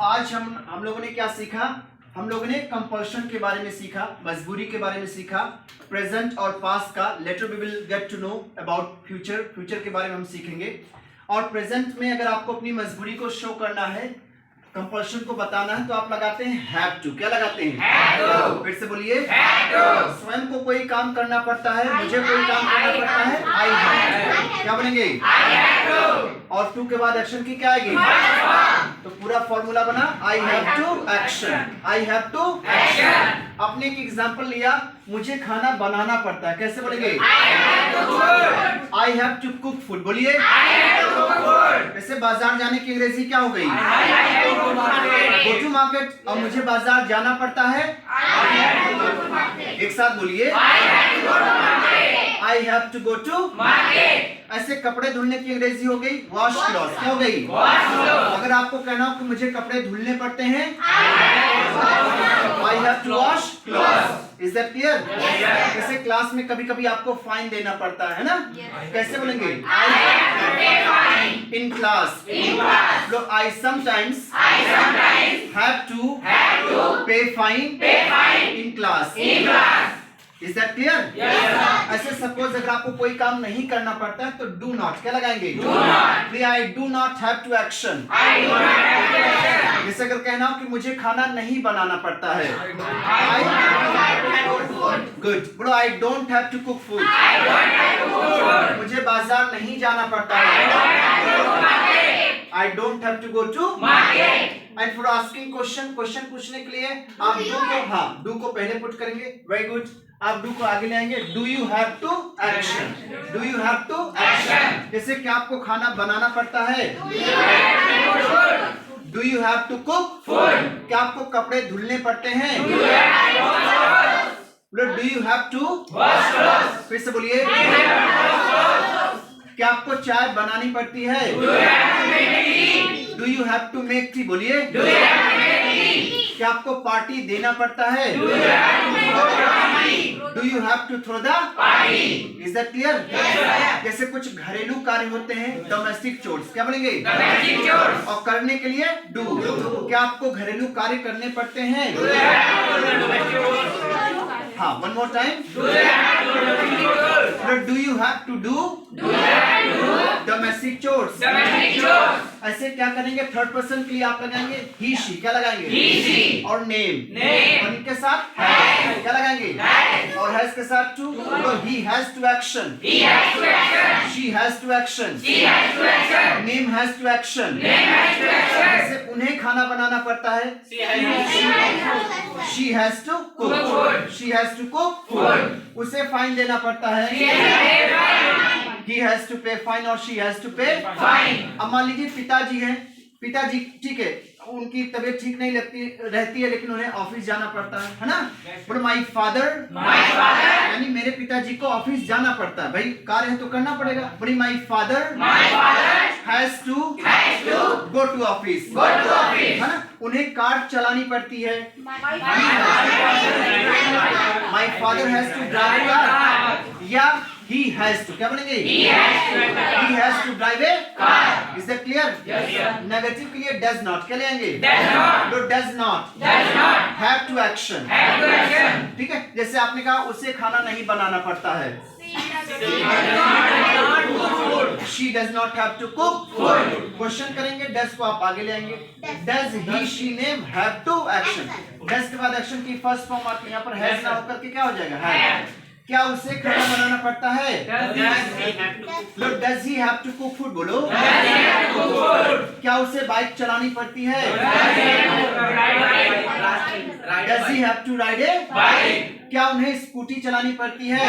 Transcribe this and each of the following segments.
आज हम लोगों ने क्या सीखा? हम लोगों ने कंपल्शन के बारे में सीखा, मजबूरी के बारे में सीखा, प्रेजेंट और पास्ट का। Later we will get to know about future, future के बारे में हम सीखेंगे। और प्रेजेंट में अगर आपको अपनी मजबूरी को शो करना है, कंपल्शन को बताना है, तो आप लगाते हैं हैव टू। क्या लगाते हैं? Have to. फिर से बोलिए, हैव टू। स्वयं को कोई काम करना पड़ता है, मुझे कोई काम करना पड़ता है, आई हैव। क्या बनेंगे? I have to. और टू के बाद एक्शन की क्या आएगी? तो पूरा फॉर्मूला बना I have to action, I have to action. आपने एक एग्जांपल लिया, मुझे खाना बनाना पड़ता है, कैसे बोलेंगे? I have to cook food. बोलिए, जैसे बाजार जाने की अंग्रेजी क्या हो गई? Go to market. और मुझे बाजार जाना पड़ता है, एक साथ बोलिए, I have to go to market. ऐसे कपड़े धुलने की अंग्रेजी हो गई वॉश क्लॉथ। क्या हो गई? अगर आपको कहना हो कि मुझे कपड़े धुलने पड़ते हैं, I have to wash cloth. Is that clear? जैसे क्लास में कभी कभी आपको फाइन देना पड़ता है ना, कैसे बोलेंगे? I have to pay fine in class. लो, I sometimes have to pay fine in class. Is that clear? ऐसे सपोज अगर आपको कोई काम नहीं करना पड़ता है तो डू नॉट क्या लगाएंगे? I do not have to action. जैसे अगर कहना हो कि मुझे खाना नहीं बनाना पड़ता है, गुड, बोलो I don't have to cook food. मुझे बाजार नहीं जाना पड़ता है, I don't have to go to market. And for asking question, question पूछने के लिए आप डू को, डू को पहले पुट करेंगे। वेरी गुड, आप डू को आगे लाएंगे। Do you have to action, do you have to action. जैसे क्या आपको खाना बनाना पड़ता है? Do you have to cook food. क्या आपको कपड़े धुलने पड़ते हैं? Do you have to wash clothes. फिर से बोलिए, क्या आपको चाय बनानी पड़ती है? Do you have to make tea. बोलिए, क्या आपको पार्टी देना पड़ता है? Do you have to throw the party. Is that clear? जैसे कुछ घरेलू कार्य होते हैं, डोमेस्टिक चोर्स। क्या बोलेंगे? Domestic chores. और करने के लिए डू। क्या आपको घरेलू कार्य करने पड़ते हैं? हाँ, one more time, do you have to do domestic chores. ऐसे क्या करेंगे? थर्ड पर्सन के लिए आप लगाएंगे ही शी। क्या लगाएंगे? ही शी। और नेम, और इनके साथ हैज। क्या लगाएंगे? और हैज के साथ टू। तो he has to action, she has to action, name has to action. जैसे उन्हें खाना बनाना पड़ता है, she has to cook, she has to cook food. उसे फाइन देना पड़ता है, he has to pay fine और she has to pay fine। अब मान लीजिए पिताजी हैं, पिताजी ठीक है, उनकी तबीयत ठीक नहीं रहती है, लेकिन उन्हें ऑफिस जाना पड़ता है ना। बोलो माई फादर, यानी मेरे पिताजी को ऑफिस जाना पड़ता है, भाई कार्य है तो करना पड़ेगा। बोली my father has to go to office, है ना। उन्हें कार चलानी पड़ती है, my father has to drive car, या he has to। क्या बोलेंगे? he has to drive a car। is that clear? Negative के लिए does not। क्या लेंगे? does not have to action। ठीक है, जैसे आपने कहा उसे खाना नहीं बनाना पड़ता है, she does not have to cook food। Question करेंगे, does को आप आगे ले आएंगे। does he she name have to action। does के बाद एक्शन की फर्स्ट फॉर्म आती है, यहाँ पर has ना होकर के क्या हो जाएगा? have। क्या उसे खाना बनाना पड़ता है? does he have to cook food। बोलो, क्या उसे बाइक चलानी पड़ती है? does he have to ride a bike। क्या उन्हें स्कूटी चलानी पड़ती है?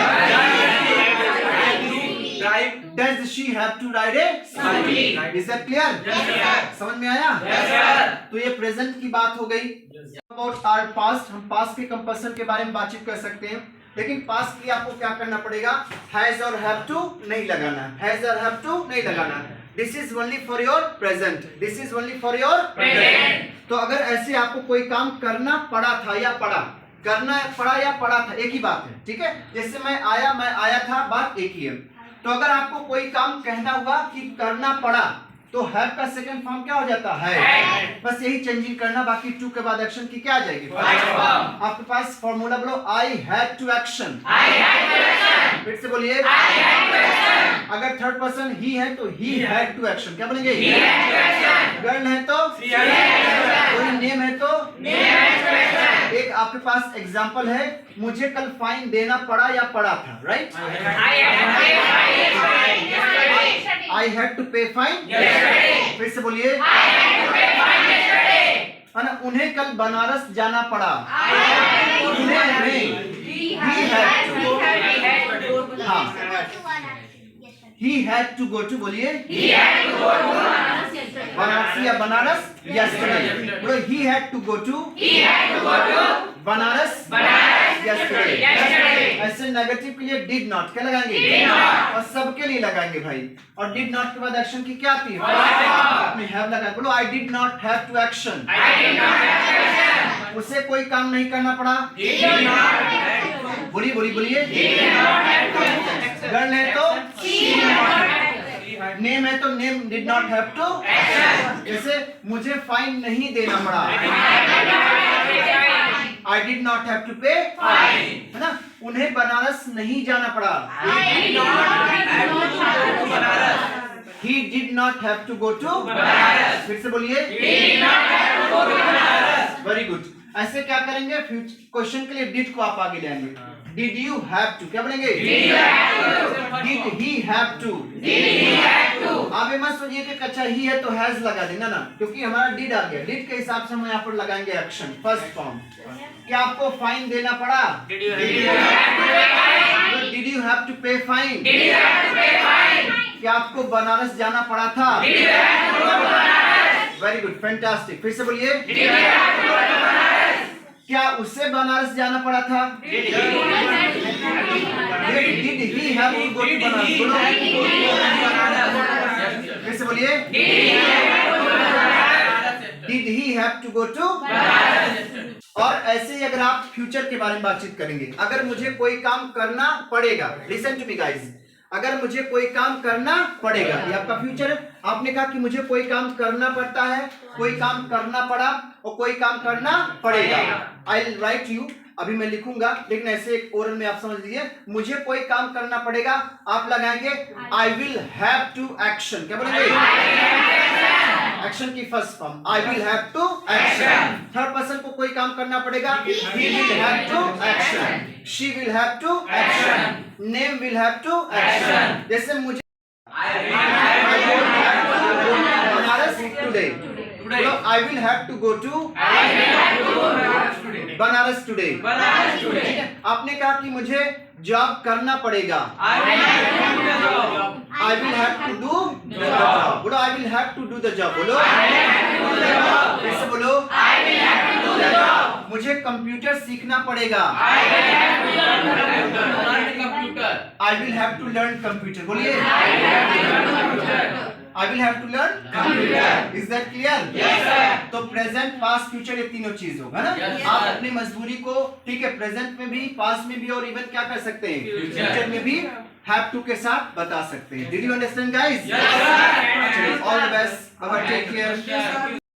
does she have to ride a scooty। is that clear? समझ में आया? तो ये प्रेजेंट की बात हो गई। अबाउट आवर पास्ट, हम पास्ट के कंपल्सन के बारे में बातचीत कर सकते हैं, लेकिन पास्ट के लिए आपको क्या करना पड़ेगा? हैज और हैव टू नहीं लगाना, हैज और हैव टू नहीं लगाना। This is only for your present, this is only for your present. तो अगर ऐसे आपको कोई काम करना पड़ा था या पड़ा, करना पड़ा या पड़ा था, एक ही बात है, ठीक है। जैसे मैं आया था, बात एक ही है। तो अगर आपको कोई काम कहना हुआ कि करना पड़ा, तो हैव का सेकंड फॉर्म क्या हो जाता है? बस यही चेंजिंग करना, बाकी टू के बाद एक्शन की क्या आ जाएगी? आपके पास फॉर्मूला बोलो, आई हैड टू एक्शन। फिर से बोलिए, अगर थर्ड पर्सन ही है तो ही हैड टू एक्शन। क्या बोलेंगे? गर्ल है तो, कोई नेम है तो। एक आपके पास एग्जांपल है, मुझे कल फाइन देना पड़ा या पड़ा था, right? I had to pay fine. फिर से बोलिए, है ना, उन्हें कल बनारस जाना पड़ा। हाँ, he had to go to, बोलिए, बनारस या बनारस yesterday। बोलो, he had to go to Banaras yesterday। ऐसे नेगेटिव के लिए did not क्या लगाएंगे? और सबके लिए लगाएंगे भाई। और did not के बाद एक्शन की क्या आती है? आपने have लगाया। बोलो, I did not have to action। उसे कोई काम नहीं करना पड़ा। बोलिए बोलिए बोलिए। गर्ल है तो, नेम है तो name did not have to. जैसे मुझे फाइन नहीं देना पड़ा, I did not have to pay, है ना। उन्हें बनारस नहीं जाना पड़ा, he did not have to go to. फिर से बोलिए, वेरी गुड। ऐसे क्या करेंगे? क्वेश्चन के लिए डिड को आप आगे ले आएंगे। Did you have to? क्या बोलेंगे? Did he have to? आप ये मत सोचिए कि कच्चा ही है तो हैज लगा देना ना, क्योंकि हमारा डिड आ गया। डिड के हिसाब से हम यहाँ पर लगाएंगे एक्शन फर्स्ट फॉर्म। क्या आपको फाइन देना पड़ा? Did you have to pay fine? क्या आपको बनारस जाना पड़ा था? Very good, fantastic. फिर से बोलिए, क्या उससे बनारस जाना पड़ा था? Did he have to go to Banaras? बोलो, फिर से बोलिए, Did he have to go to? और ऐसे ही अगर आप फ्यूचर के बारे में बातचीत करेंगे, अगर मुझे कोई काम करना पड़ेगा, लिसन टू मी गाइस, अगर मुझे कोई काम करना पड़ेगा, ये आपका फ्यूचर है। आपने कहा कि मुझे कोई काम करना पड़ता है, कोई काम करना पड़ा और कोई काम करना पड़ेगा। आई विल राइट यू, अभी मैं लिखूंगा, लेकिन ऐसे एक ओरल में आप समझ लीजिए। मुझे कोई काम करना पड़ेगा, आप लगाएंगे I will have to action. क्या बोलेंगे? एक्शन की first form, I will have to action. Third person को कोई काम करना पड़ेगा, he will have to action, she will have to action, name will have to action. जैसे मुझे Banaras today, I will have to go to Banaras today. आपने कहा कि मुझे जॉब करना पड़ेगा, I will have to do the job. बोलो, I will have to do the job. बोलो, फिर से बोलो, I will have to do the job. मुझे कंप्यूटर सीखना पड़ेगा, I will have to learn computer. बोलिए, I will have to learn computer. Is that clear? Yes sir. तो present, past, future, ये तीनों चीज होगा ना। yes, आप अपनी मजबूरी को, ठीक है, प्रेजेंट में भी, पास्ट में भी और इवन क्या कर सकते हैं, फ्यूचर में भी have to के साथ बता सकते हैं। Did you understand guys? Yes sir. All the best. Bye bye. Take care.